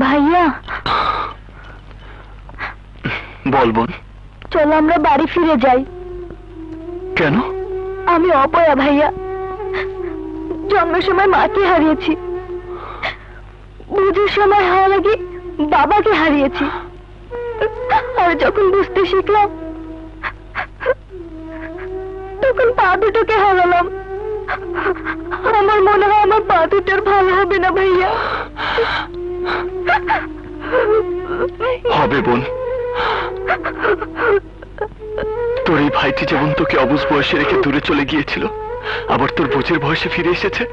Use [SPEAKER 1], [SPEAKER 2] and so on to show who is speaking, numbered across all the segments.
[SPEAKER 1] ভাইয়া
[SPEAKER 2] বল বোন,
[SPEAKER 1] চলো আমরা বাড়ি ফিরে যাই।
[SPEAKER 2] কেন?
[SPEAKER 1] আমি অপয়া ভাইয়া, জন্মের সময় মাকে হারিয়েছি, বুঝের সময় হওয়ার আগে বাবাকে হারিয়েছি, আর যখন বুঝতে শিখলাম তখন পা দুটোকে হারালাম। আমার মনে হয় আমার পা দুটোর ভালো হবে না ভাইয়া।
[SPEAKER 2] হবে বোন, তোর এই ভাইটি যেমন তোকে অবুঝ বয়সে রেখে দূরে চলে গিয়েছিল, আবার তোর বুঝের বয়সে ফিরে এসেছে,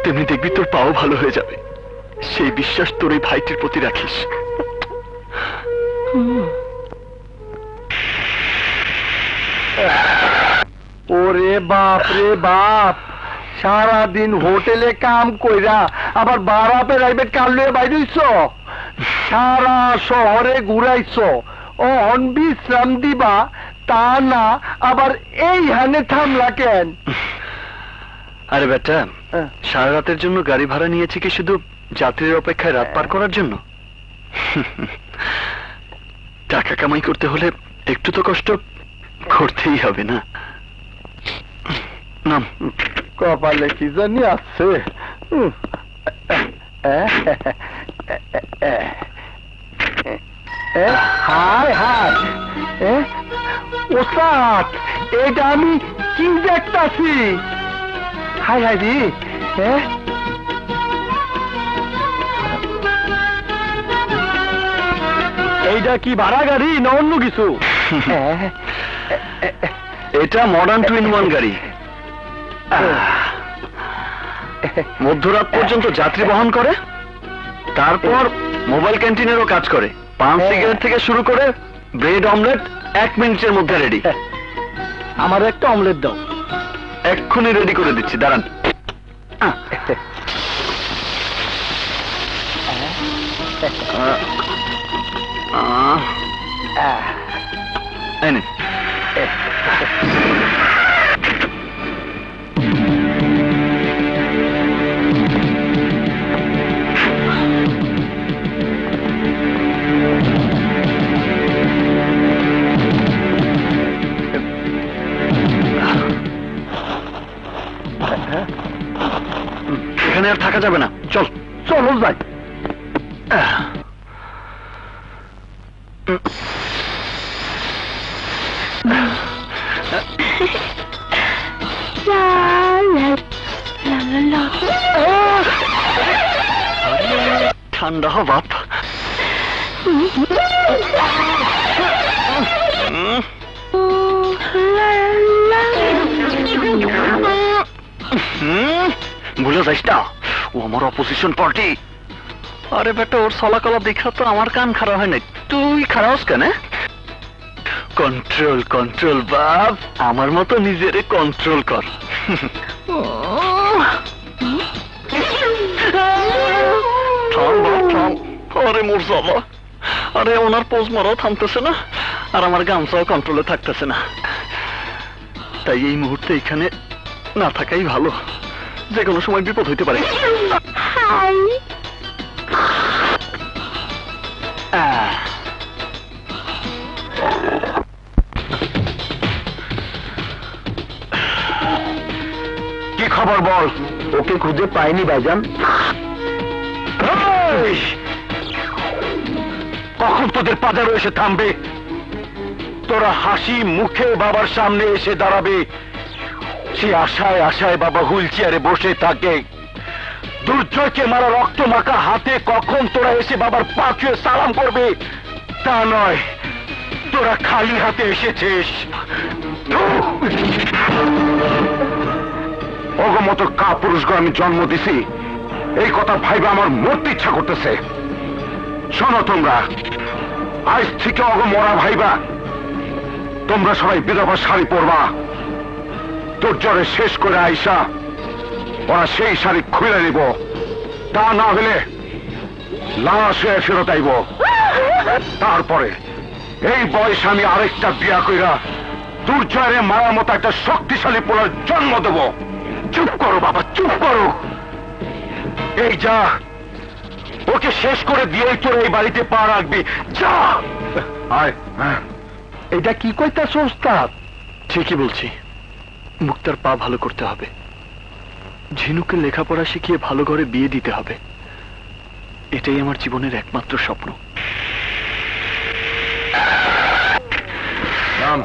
[SPEAKER 2] তেমনি দেখবি তোর পাও ভালো হয়ে যাবে। সেই বিশ্বাস তোর এই ভাইটির প্রতি রাখিস।
[SPEAKER 3] ওরে বাপ রে বাপ, সারাদিন হোটেলে কাম কইরা আবার বারা প্রাইভেট কার লয়ে বাইরেছ, সারা শহরে ঘুরাইছ, ও বিশ্রাম দিবা তা না আবার এই হানে থামলা কেন?
[SPEAKER 2] আরে বেটা, সারা রাতের জন্য গাড়ি ভাড়া নিয়েছি কি শুধু যাত্রীর অপেক্ষায় রাত পার করার জন্য? টাকা কামাই করতে হলে একটু তো কষ্ট করতেই হবে না? নাম,
[SPEAKER 3] কপালে কি জানি আছে। হায় হায়, ওস্তাদ এটা আমি কি দেখতাছি? হায় হায় রে, এইটা কি ভাড়া গাড়ি না অন্য কিছু?
[SPEAKER 2] এটা মডার্ন টুইন ওয়ান গাড়ি। মধ্যরাত পর্যন্ত যাত্রী বহন করে, তারপর মোবাইল ক্যান্টিনেরও কাজ করে। পান সিগারেট থেকে শুরু করে ব্রেড অমলেট 1 মিনিটের মধ্যে রেডি।
[SPEAKER 3] আমার একটা অমলেট দাও।
[SPEAKER 2] এক্ষুনি রেডি করে দিচ্ছি, দাঁড়ান। এই নিন। এখানে আর থাকা যাবে না, চল।
[SPEAKER 3] চলো যাই।
[SPEAKER 2] ঠান্ডা হ বাপ। ভুলে যাইস না, ও আমার অপোজিশন পার্টি। আরে বেটা, ওর চলাকলা দেখা তো আমার কান খারাপ হয় নাই, তুই খারাপ কেন? কন্ট্রোল কন্ট্রোল বাপ, আমার মতো নিজেরে কন্ট্রোল কর। থাম বাপ থাম। আরে মোর জ্বালা, আরে ওনার পোজ মারাও থামতেছে না, আর আমার গামছাও কন্ট্রোলে থাকতেছে না। তাই এই মুহূর্তে এখানে না থাকাই ভালো, যে কোনো সময় বিপদ হইতে পারে।
[SPEAKER 3] কি খবর বল? ওকে খুঁজে পাইনি ভাইজান। কখন তোদের পাজারো এসে থামবে? তোরা হাসি মুখে বাবার সামনে এসে দাঁড়াবে, সে আশায় আশায় বাবা হুইল চেয়ারে বসে থাকে। দুর্জয়কে মারা রক্ত মাখা হাতে কখন তোরা এসে বাবার পা ছুঁয়ে সালাম করবে? তা নয়, তোরা খালি হাতে এসেছিস। অগমত কা পুরুষগণ আমি জন্ম দিছি, এই কথা ভাইবা আমার মরতে ইচ্ছা করতেছে। শোনো তোমরা, আজ থেকে অগমরা ভাইবা, তোমরা সবাই বিধবা শাড়ি পরবা। তোর জ্বরে শেষ করে আইসা ওরা সেই শাড়ি খুলে নিব, তা না হলে লাশ হয়ে ফেরত আইব। তারপরে এই বয়সে আমি আরেকটা বিয়া কইরা দুর্জয়ের মায়ার মতো একটা শক্তিশালী পোলার জন্ম দেব। চুপ করো বাবা, চুপ করো। এই যা ওকে শেষ করে দিয়েই তোর এই বাড়িতে পা রাখবি। যা আয়।
[SPEAKER 2] এটা কি কইতাছ ওস্তাদ? ঠিকই বলছি, মুক্তার পা ভালো করতে হবে, ঝিনুকে লেখাপড়া শিখিয়ে ভালো ঘরে বিয়ে দিতে হবে। এটাই আমার জীবনের একমাত্র স্বপ্ন।
[SPEAKER 3] নাম।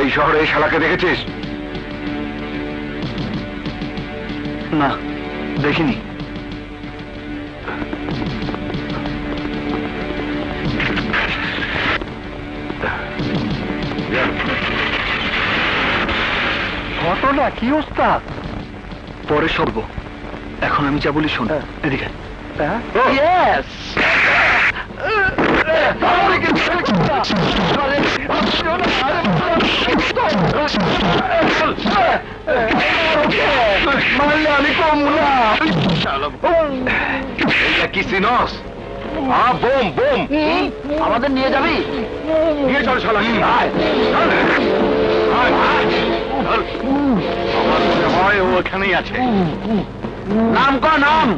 [SPEAKER 3] এই শহরে এই শালাকে দেখেছিস?
[SPEAKER 2] না, দেখিনি। ঘটনা কি ওস্তাদ? পরে সরব, এখন আমি যা বলি শোন। এদিকে। ইয়েস। মারলে আমি কম না।
[SPEAKER 3] এটা কি সিনস? Bomb bomb.
[SPEAKER 2] আমাদের নিয়ে যাবি?
[SPEAKER 3] নিয়ে চল শালা। আমার মনে হয় ও ওখানেই আছে।
[SPEAKER 2] নাম ক, নাম।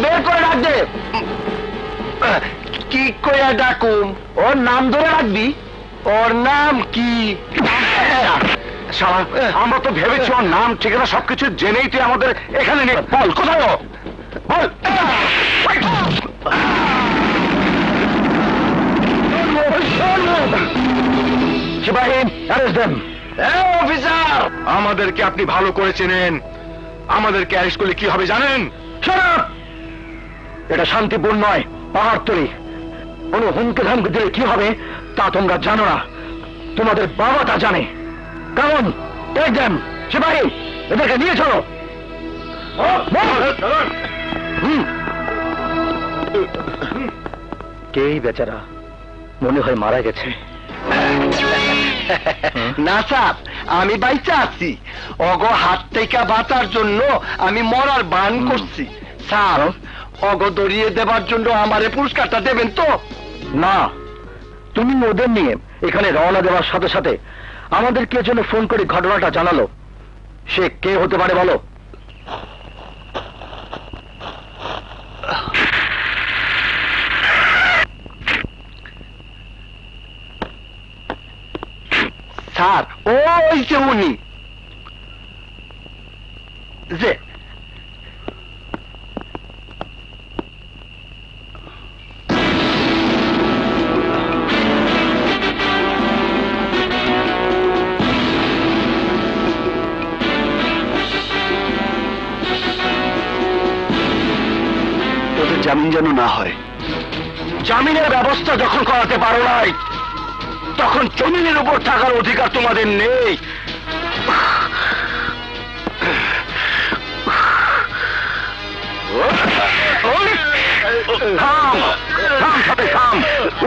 [SPEAKER 2] বের করে ডাক দে। কি কইয়া ডাকুম? ওর নাম ধরে রাখবি। ওর নাম কি?
[SPEAKER 3] শালা, আমরা তো ভেবেছি ওর নাম ঠিকানা সবকিছু জেনেই তুই আমাদের এখানে নিয়ে। বল কোথায় ও? বল।
[SPEAKER 2] অফিসার,
[SPEAKER 3] আমাদেরকে আপনি ভালো করে চেনেন, আমাদেরকে অ্যারেস্ট করলে কি হবে জানেন?
[SPEAKER 2] এটা শান্তিপূর্ণ নয়, পাহাড়তলি। কোন হুমকি ধামকি দিলে কি হবে তা তোমরা জানো না, তোমাদের বাবা তা জানে। কারণ দেখবেন সিপাহী, এদেরকে নিয়ে চলো। কেই বেচারা মনে হয় মারা গেছে। না স্যার, আমি বাইচা আছি। অগ হাত থেকে বাঁচার জন্য আমি মরার বান করছি। স্যার, অগ দড়িয়ে দেবার জন্য আমারে পুরস্কারটা দেবেন তো? না, তুমি ওদের নিয়ে এখানে রওনা দেওয়ার সাথে সাথে আমাদের কে জন্য ফোন করে ঘটনাটা জানালো। সে কে হতে পারে বলো? স্যার, ওই যে উনি। যে ওদের জামিন যেন না হয়। জামিনের ব্যবস্থা যখন করাতে পারো নাই, তখন জমিনের উপর থাকার অধিকার তোমাদের নেই।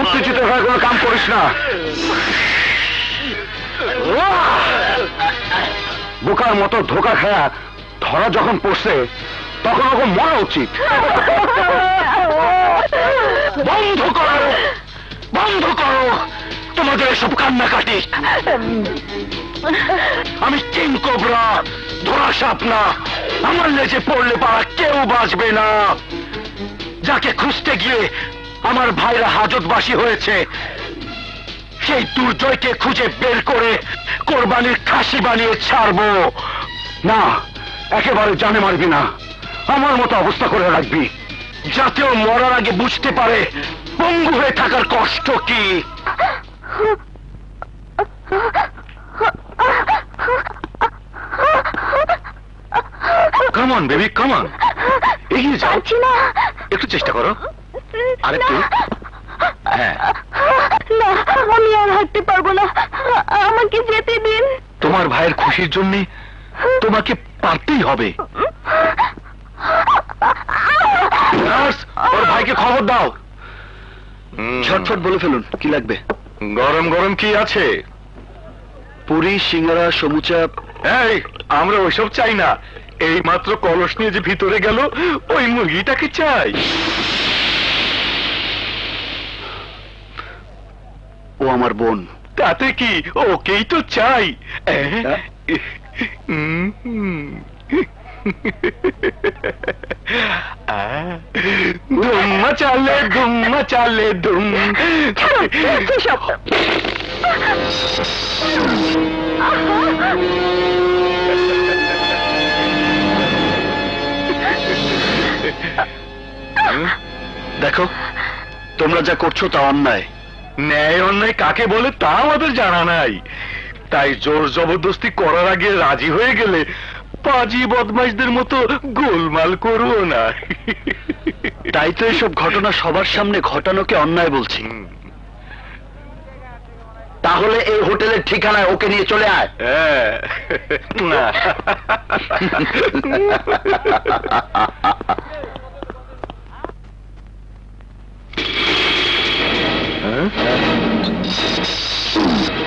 [SPEAKER 3] উত্তেজিত হয়ে কোনো কাম করিস না। বোকার মতো ধোকা খায়া ধরা যখন পড়ছে তখন ওকে মরা উচিত। বন্ধ করো, বন্ধ করো তোমাদের এসব কান্নাকাটি। আমি কিং কোবরা, ধরা সাপ না। আমার লেজে পড়লে পারা কেউ বাঁচবে না। যাকে খুঁজতে গিয়ে আমার ভাইরা হাজতবাসী হয়েছে, সেই দুর্জয়কে খুঁজে বের করে কোরবানির খাসি বানিয়ে ছাড়বো। না, একেবারে জানে মারবি না, আমার মতো অবস্থা করে রাখবি, যাতে ও মরার আগে বুঝতে পারে পঙ্গু হয়ে থাকার কষ্ট কি। Come on baby, come on, এগিয়ে যাও। একটু চেষ্টা করো, আরেকটু। হ্যাঁ,
[SPEAKER 1] না, আমি আর হাঁটতে পারবো না, আমাকে যেতে দিন।
[SPEAKER 3] তোমার ভাইয়ের খুশির জন্য তোমাকে পারতেই হবে। নার্স, ওর ভাইকে খবর দাও।
[SPEAKER 2] ঝটফট বলে ফেলুন, কি লাগবে?
[SPEAKER 3] গরম গরম কি আছে?
[SPEAKER 2] পুরি, সিঙ্গারা, সমুচা।
[SPEAKER 3] এই, আমরা ওইসব চাই না। এই মাত্র কলস নিয়ে যে ভিতরে গেল, ওই মুরগিটাকে চাই।
[SPEAKER 2] ও আমার বোন।
[SPEAKER 3] তাতে কি, ওকেই তো চাই। ধুম্মা চালে ধুম।
[SPEAKER 2] দেখো, তোমরা যা করছো তা অন্যায়।
[SPEAKER 3] ন্যায় অন্যায় কাকে বলে তা আমাদের জানা নাই, তাই জোর জবরদস্তি করার আগে রাজি হয়ে গেলে পাজি বদমাইশদের মতো গোলমাল করবো না।
[SPEAKER 2] তাই তো এসব ঘটনা সবার সামনে ঘটানোকে অন্যায় বলছি।
[SPEAKER 3] তাহলে এই হোটেলের ঠিকানায় ওকে নিয়ে চলে আয়। না,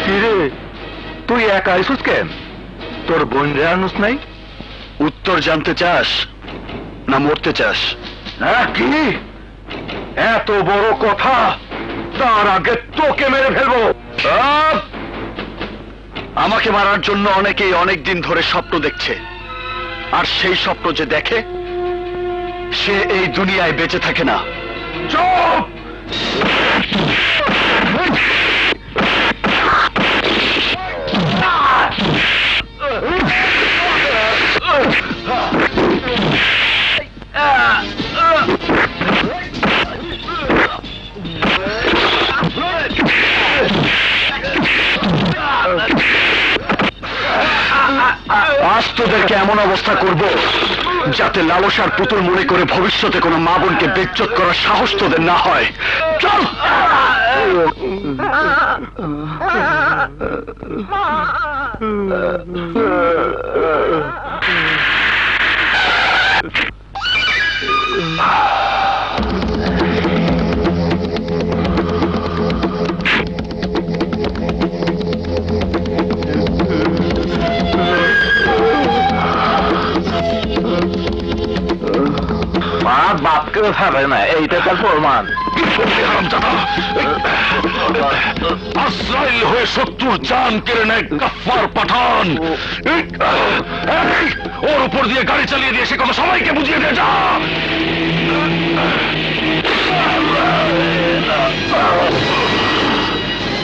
[SPEAKER 3] কিরে তুই একা আইসুস কেন? তোর বোন রে আনুস নাই?
[SPEAKER 2] উত্তর জানতে চাস না মরতে চাস?
[SPEAKER 3] হ্যাঁ, কি এত বড় কথা? তার আগে তোকে মেরে ফেলবো।
[SPEAKER 2] আমাকে মারার জন্য অনেকেই অনেক দিন ধরে স্বপ্ন দেখছে, আর সেই স্বপ্ন যে দেখে সে এই দুনিয়ায় বেঁচে থাকে না।
[SPEAKER 3] চুপ!
[SPEAKER 2] আজ তোদেরকে এমন অবস্থা করব যাতে লালসার পুতুল মনে করে ভবিষ্যতে কোনো মা বোনকে বেজ্জত করার সাহস তোদের না হয়। চল!
[SPEAKER 3] বাপকেও ছাড়ে না, এইটা তার প্রমাণ। আশ্রয় হয়ে শত্রুর জান কেড়ে নেয় গাফফার পাঠান। ওর উপর দিয়ে গাড়ি চালিয়ে দিয়ে সে কথা সবাইকে বুঝিয়ে দিয়ে যা।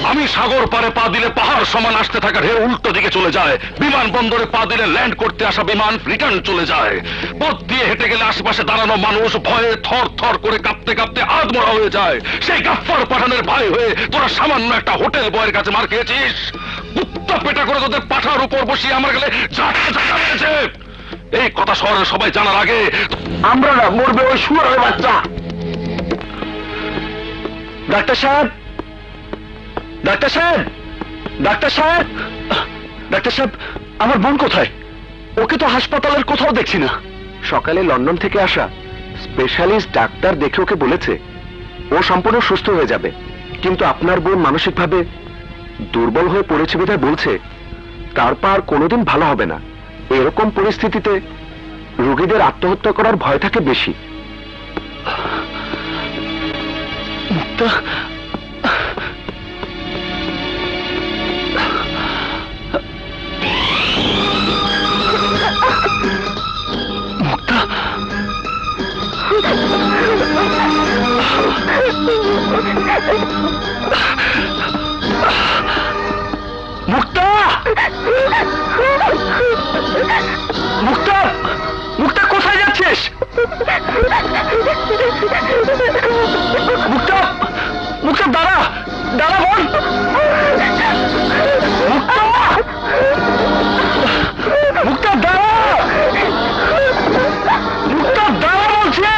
[SPEAKER 3] আমি সাগর পারে পা দিলে পাহাড় সমান আসতে থাকা ঢেউ উল্টো দিকে চলে যায়, বিমানবন্দরে পা দিলে ল্যান্ড করতে আসা বিমান রিটার্ন চলে যায়, পথ দিয়ে হেঁটে গেলে আশেপাশে দাঁড়ানো মানুষ ভয়ে থর থর করে কাঁপতে কাঁপতে আধমরা হয়ে যায়। সেই গাফফার পাঠানের ভাই হয়ে তোরা সামান্য একটা হোটেল বয়ের কাছে মার খেয়েছিস। কুত্তা পেটা করে তোদের পাঠার উপর বসিয়ে আমার গেলে হয়েছে। এই কথা শহরের সবাই জানার আগে আমরা না মরবে ওই শুয়োরের বাচ্চা।
[SPEAKER 2] ডাক্তার সাহেব, ডাক্তার সাহেব, ডাক্তার সাহেব, ডাক্তার সাহেব, আমার বোন কোথায়? ওকে তো হাসপাতালের কোথাও দেখছি না।
[SPEAKER 3] সকালে লন্ডন থেকে আসা স্পেশালিস্ট ডাক্তার দেখে ওকে বলেছে ও সম্পূর্ণ সুস্থ হয়ে যাবে, কিন্তু আপনার বোন মানসিকভাবে দুর্বল হয়ে পড়েছে বিধায় বলছে তার পা আর কোনোদিন ভালো হবে না। এরকম পরিস্থিতিতে রোগীদের আত্মহত্যা করার ভয় থাকে বেশি।
[SPEAKER 2] মুক্তা, মুক্তা, মুক্তা, মুক্তা কোথায় যাচ্ছিস? মুক্তা, মুক্তা দাঁড়া, দাঁড়া বোন। মুক্তা, মুক্তা দাঁড়া, মুক্তা দাঁড়া বলছে।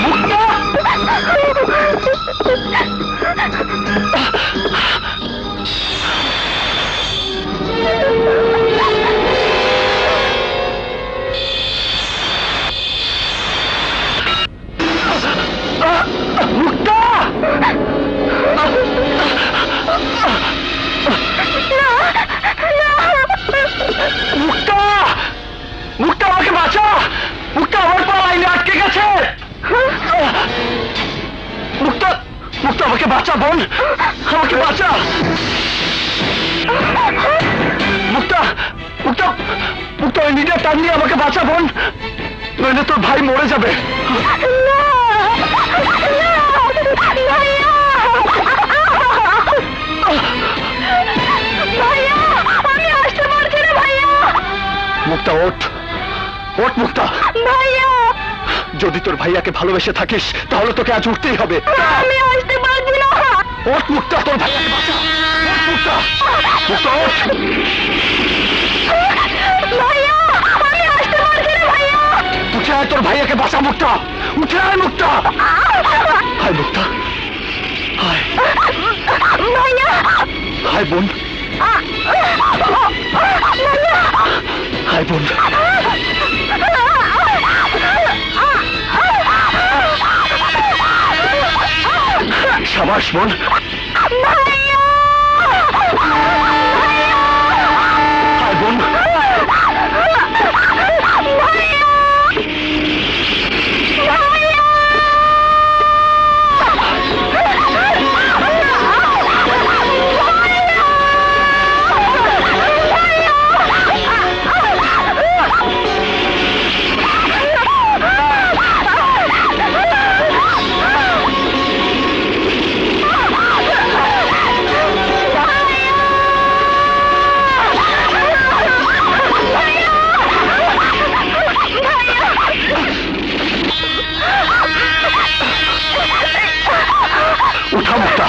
[SPEAKER 2] মুক্তা, বাঁচা বোন, আমাকে বাঁচা। মুক্তা, মুক্তা, মুক্তা, ওই নিজের টান নিয়ে আমাকে বাঁচা বোন, নইলে তোর ভাই মরে যাবে। মুক্তা ওঠ, ওঠ মুক্তা। যদি তোর ভাইয়াকে ভালোবেসে থাকিস তাহলে তোকে আজ উঠতেই হবে।
[SPEAKER 1] আমি আসতে পারছি না।
[SPEAKER 2] ওঠ মুক্তা, তোর ভাইয়াকে বাঁচা। ওঠ মুক্তা, মুক্তা ওঠ।
[SPEAKER 1] ভাইয়া, আমি আসতে পারছি না ভাইয়া।
[SPEAKER 2] উঠে আয়, তোর ভাইয়াকে বাঁচা মুক্তা, উঠে আয় মুক্তা। হায় মুক্তা, হায়
[SPEAKER 1] ভাইয়া,
[SPEAKER 2] হায় বোন, হায় বোন। সাবাস বোন। হায় বোন। উঠা মুক্তা।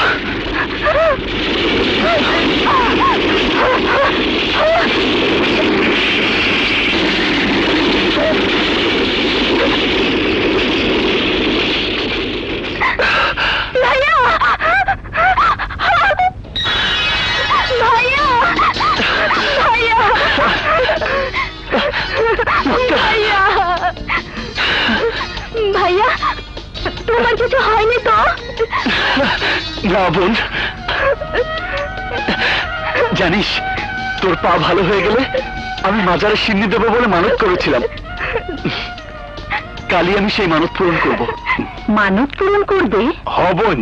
[SPEAKER 1] ভাইয়া, ভাইয়া, ভাইয়া, ভাইয়া, ভাইয়া, তোমার কিছু হয়নি তো?
[SPEAKER 2] না বোন, জানিস তোর পা ভালো হয়ে গেলে আমি মাজারে সিন্নি দেবো বলে মানত করেছিলাম। কালই আমি সেই মানত পূরণ করব।
[SPEAKER 1] মানত পূরণ করবে?
[SPEAKER 3] হবন।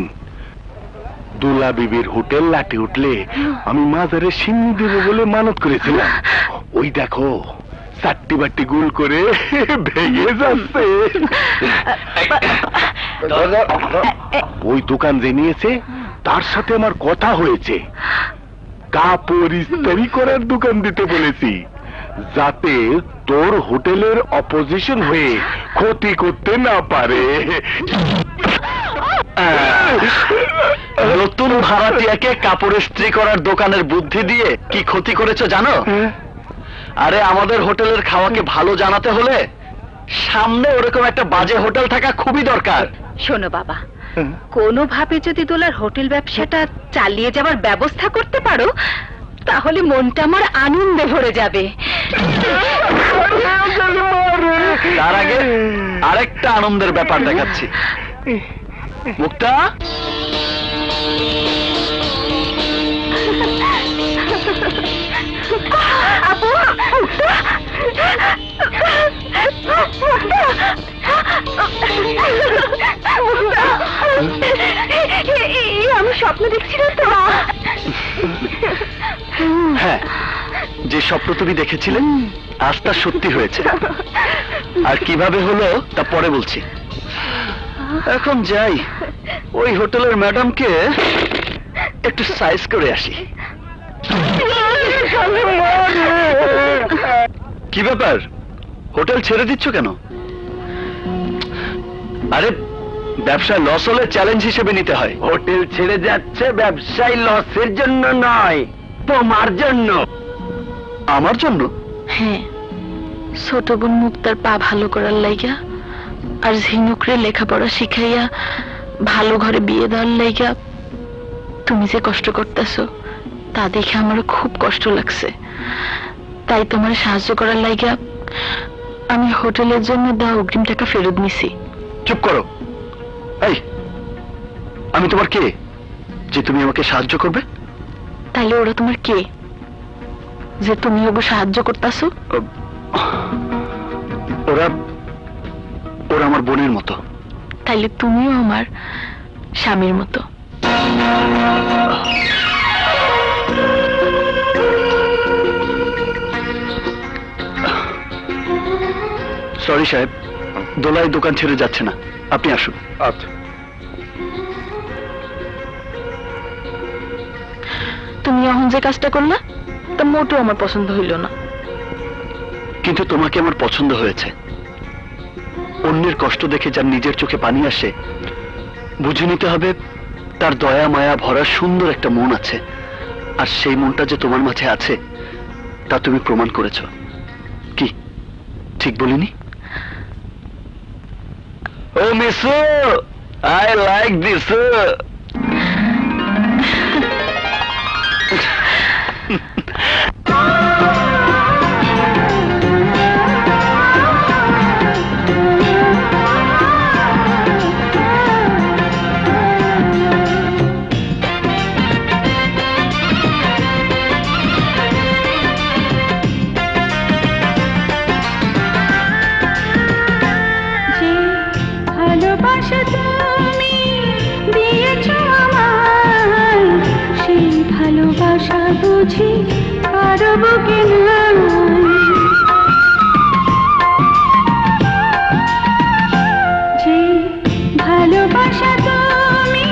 [SPEAKER 3] দুলা বিবির হোটেল লাটে উঠলে আমি মাজারে সিন্নি দেবো বলে মানত করেছিলাম। ওই দেখো চারটি বাটি গুল করে ভেঙে যাচ্ছে। ওই দোকান যে নিয়েছে তার সাথে আমার কথা হয়েছে, কাপড় ইস্ত্রি করার দোকান দিতে বলেছি, যাতে তোর হোটেলের অপোজিশন হয়ে ক্ষতি করতে না পারে।
[SPEAKER 2] নতুন ভাড়াটিয়াকে কাপড় ইস্ত্রি করার দোকানের বুদ্ধি দিয়ে কি ক্ষতি করেছো জানো? আরে আমাদের হোটেলের খাওয়াকে ভালো জানাতে হলে সামনে ওরকম একটা বাজে হোটেল থাকা খুবই দরকার।
[SPEAKER 1] শোনো বাবা, কোনোভাবে যদি দোলার হোটেল ব্যবসাটা চালিয়ে যাবার ব্যবস্থা করতে পারো তাহলে মনটা আমার আনন্দে ভরে যাবে।
[SPEAKER 2] তার আগে আরেকটা আনন্দের ব্যাপার দেখাচ্ছি। মুক্তা,
[SPEAKER 1] আপু, আমি স্বপ্ন দেখছিলাম তো?
[SPEAKER 2] হ্যাঁ, যে স্বপ্ন তুমি দেখেছিলে আজ তা সত্যি হয়েছে। আর কিভাবে হলো তা পরে বলছি। এখন যাই, ওই হোটেলের ম্যাডামকে একটু সাইজ করে আসি। কি ব্যাপার, হোটেল ছেড়ে দিচ্ছ কেন? আরে ব্যবসায় লস হলে চ্যালেঞ্জ হিসেবে নিতে হয়।
[SPEAKER 3] হোটেল ছেড়ে যাচ্ছে ব্যবসায়ী লসের জন্য নয়, তোমার জন্য।
[SPEAKER 2] আমার জন্য?
[SPEAKER 1] হ্যাঁ, ছোট বোন মুক্তার পা ভালো করার লাইগা আর ঝিনুকরে লেখাপড়া শিখাইয়া ভালো ঘরে বিয়ে দেওয়ার লাইগা তুমি যে কষ্ট করতেছো তা দেখে আমার খুব কষ্ট লাগছে। তাই তোমার সাহায্য করার লাইগা আমি হোটেলের জন্য দেওয়া অগ্রিম টাকা ফেরত নিছি।
[SPEAKER 2] চুপ করো। এই, আমি তোমার কে যে তুমি আমাকে সাহায্য করবে?
[SPEAKER 1] তাইলে ওরা তোমার কে যে তুমি ওকে সাহায্য করতেছো?
[SPEAKER 2] ওরা ওরা আমার বোনের মতো।
[SPEAKER 1] তাইলে তুমিও আমার স্বামীর মতো।
[SPEAKER 2] সরি সাহেব, দোলাই দোকান ছেড়ে যাচ্ছে না, আপনি আসুন।
[SPEAKER 3] আচ্ছা।
[SPEAKER 1] তুমি এখন যে কাজটা করলা তা মোটেও আমার পছন্দ হইল না।
[SPEAKER 2] কিন্তু তোমাকে আমার পছন্দ হয়েছে। অন্যের কষ্ট দেখে যার নিজের চোখে পানি আসে, বুঝে নিতে হবে তার দয়া মায়া ভরা সুন্দর একটা মন আছে, আর সেই মনটা যে তোমার মাঝে আছে তা তুমি প্রমাণ করেছ। কি ঠিক বলিনি? ও মিসু, আই লাইক দিস।
[SPEAKER 4] ভালোবাসা তুমি দিয়েছো আমায়, সেই ভালোবাসা বুঝি কারো বুকে নাই। যে ভালোবাসা তুমি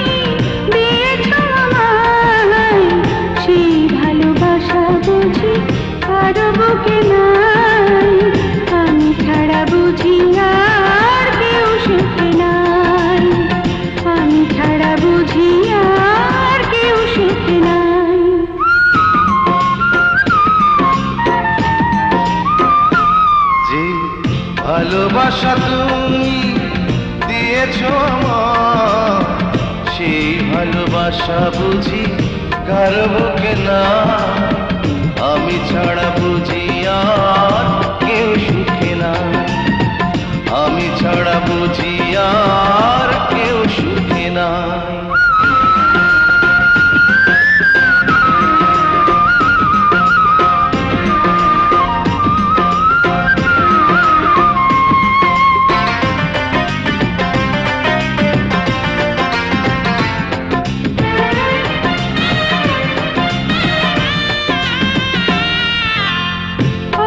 [SPEAKER 4] দিয়েছো আমায়, সেই ভালোবাসা বুঝি কারো বুকে নাই। আমি ছাড়া বুঝি আর কেউ সুখে নাই, আমি ছাড়া বুঝি আর কেউ সুখে নাই।
[SPEAKER 5] যে ভালোবাসা তুমি দিয়েছো আমার, সেই ভালোবাসা বুঝি কারো বুকে না। আমি ছাড়া বুঝি আর কেউ সুখে না, আমি ছাড়া বুঝি আর কেউ সুখে না।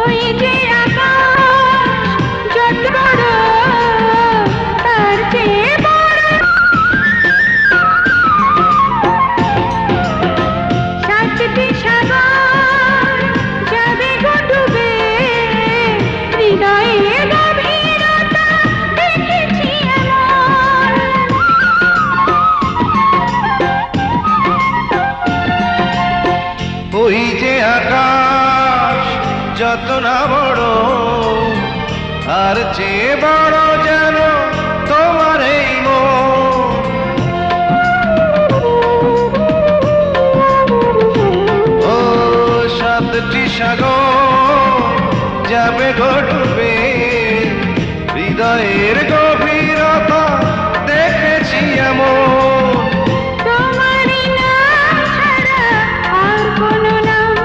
[SPEAKER 4] ওই যে আকাশ যত বড় তার চেয়ে বড়, সাতটি সাগর যাবে গো ডুবে, হৃদয়ে গভীরতা দেখেছি এমন।
[SPEAKER 5] ওই যে আকাশ যত না বড়, আর চেয়ে বড় যেন তোমার এই মন। ও সাতটি সাগর যাবে গো ডুবে, হৃদয়ের গভীরতা দেখেছি এমন।
[SPEAKER 4] তোমারই নাম ছাড়া আর কোনো নাম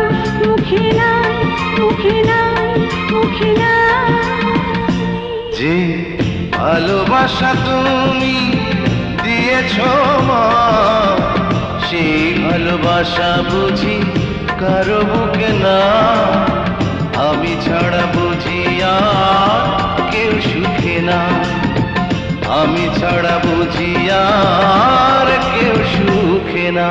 [SPEAKER 4] মুখে নাই, মুখে নাই, মুখে নাই।
[SPEAKER 5] যে ভালোবাসা তুমি দিয়েছো মা, সেই ভালোবাসা বুঝি কারো বুকে না। আমি ছাড়া বুঝি আর কেউ সুখে না, আমি ছাড়া বুঝি আর কেউ সুখে না।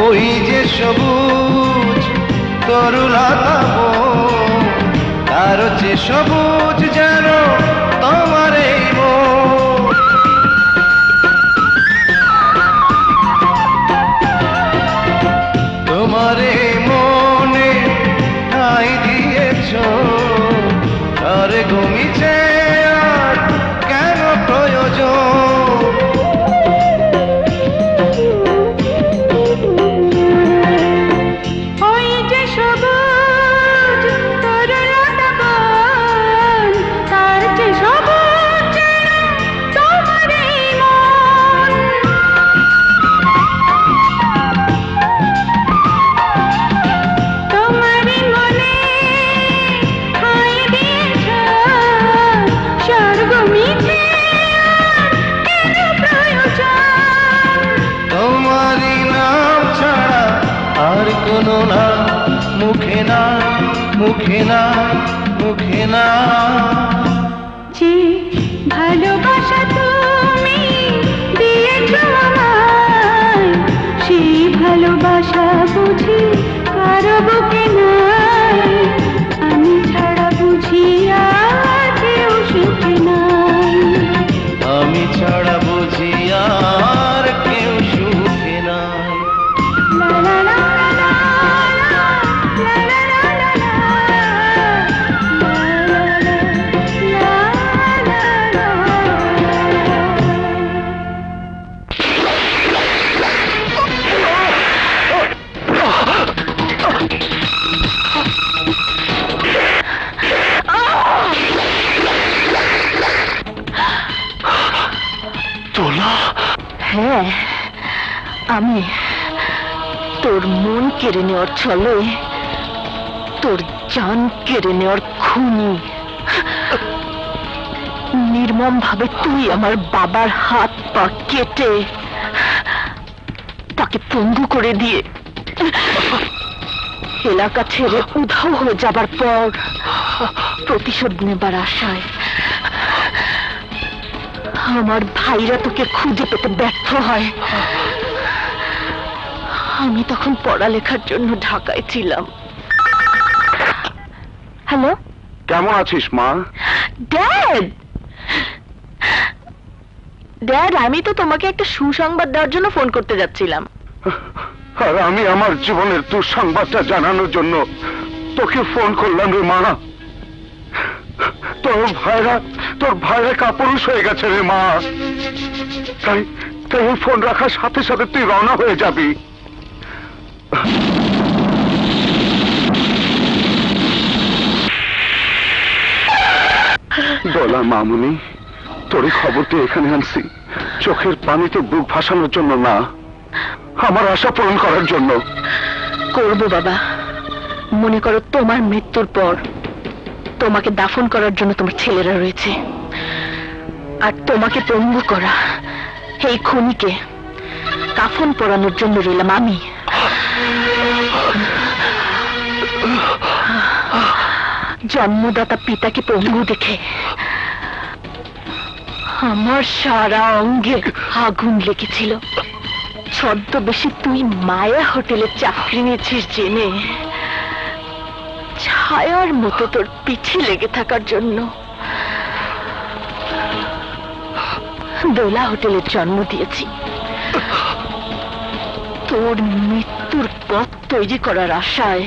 [SPEAKER 5] ওই যে সবুজ তরুলতা বন, তার যে সবুজ যেন তোমার এই মন। তোমার এই মনে ঠাঁই দিয়েছো, তারে গমিছে আর কেন প্রয়োজন।
[SPEAKER 4] ওই যে সবুজ তরুলতা বন, তার যে
[SPEAKER 5] মুখে না মুখে না
[SPEAKER 4] যে ভালোবাসা তুমি দিয়েছো আমায়, সেই ভালোবাসা বুঝি কারো বুকে নাই। আমি ছাড়া বুঝি আর কেউ সুখে নাই।
[SPEAKER 5] আমি ছাড়া বুঝি আর কেউ সুখে নাই।
[SPEAKER 4] লা লা লা লা লা, লা লা লা লা লা, লা লা লা লা
[SPEAKER 2] দোলা,
[SPEAKER 1] হ্যাঁ, আমি তোর মন কেড়ে নেওয়ার ছলে তোর জান কেড়ে নেওয়ার খুনি। নির্মম ভাবে তুই আমার বাবার হাত পা কেটে তাকে পঙ্গু করে দিয়ে এলাকা ছেড়ে উধাও হয়ে যাবার পর প্রতিশোধ নেবার আশায় আমার ভাইরা তোকে খুঁজে পেতে ব্যর্থ হয়। আমি তখন পড়ালেখার জন্য ঢাকায় ছিলাম। হ্যালো
[SPEAKER 3] কেমন আছিস মা?
[SPEAKER 1] ড্যাড, ড্যাড, আমি তো তোমাকে একটা সুসংবাদ দেওয়ার জন্য ফোন করতে যাচ্ছিলাম।
[SPEAKER 3] আর আমি আমার জীবনের দুঃসংবাদটা জানানোর জন্য তোকে ফোন করলাম রে মা। তোর ভাইরা কাপুরুষ হয়ে গেছে রে মা। তাই তাই ফোন রাখার সাথে সাথে তুই রওনা হয়ে যাবি। দোলা মামুনি, তোর খবরটি এখানে আনছি চোখের পানিতে বুক ভাসানোর জন্য না, আমার আশা পূরণ করার জন্য।
[SPEAKER 1] করবো বাবা। মনে করো তোমার মৃত্যুর পর তোমাকে দাফন করার জন্য তোমার ছেলেরা রয়েছে, আর তোমাকে পঙ্গু করা এই খুনিকে কাফন পরানোর জন্য রইলাম আমি। জন্মদাতা পিতাকে পঙ্গু দেখে আমার সারা অঙ্গে আগুন লেগেছিল। ছদ্মবেশে তুই মায়া হোটেলে চাকরি নিয়েছিস জেনে ছায়ার মতো তোর পিছে লেগে থাকার জন্য দোলা হোটেলের জন্ম দিয়েছি। তোর মৃত্যুর পথ তৈরি করার আশায়,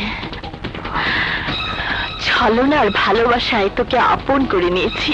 [SPEAKER 1] ছলনার ভালোবাসায় তোকে আপন করে নিয়েছি।